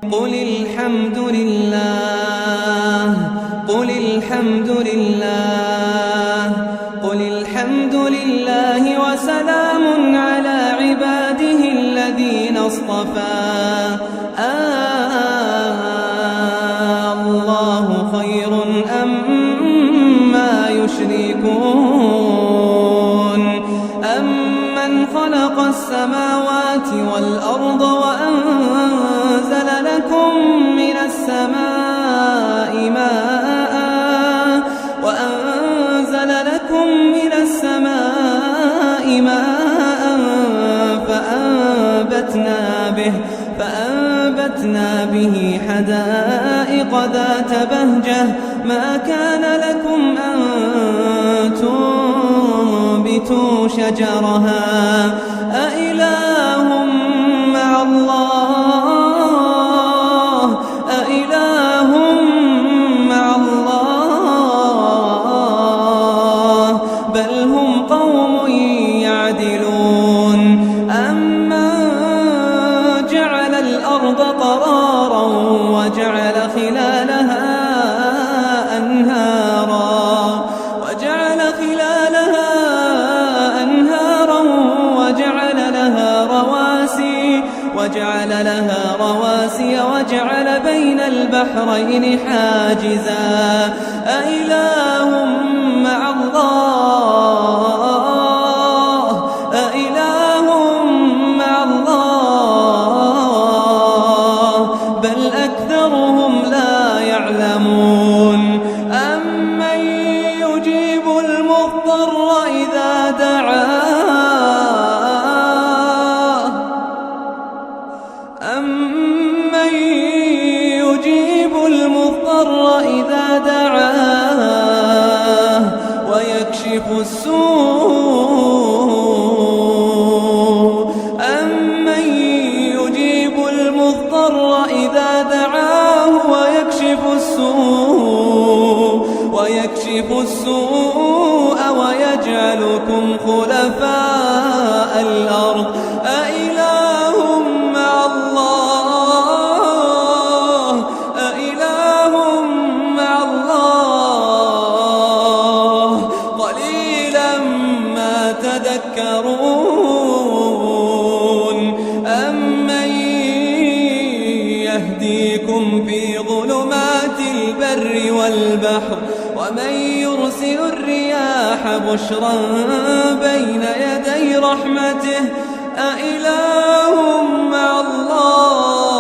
قل الحمد لله قل الحمد لله قل الحمد لله وسلام على عباده الذين اصطفى الله خير أمّا يشركون أمن خلق السماوات والأرض وأنزل لكم من السماء ماء فأنبتنا به حدائق ذات بهجة ما كان لكم أن تنبتوا شجرها أإله مع الله أإله مع الله بل هم قوم يعدلون أمن جعل الأرض قرارا وجعل خلالها أنهارا وجعل لها رواسي وجعل بين البحرين حاجزا أإله مع الله أإله مع الله بل أكثرهم لا يعلمون أمن يجيب المضطر إذا دعاه أمن يجيب المضطر إذا دعاه ويكشف السوء أمن يجيب المضطر إذا دعاه ويكشف السوء ويجعلكم خلفاء الأرض أإله مع الله أإله مع الله قليلا ما تذكرون أمن يهديكم في ظلمات البر والبحر ومن يرسل الرياح بشرا بين يدي رحمته أإله مع الله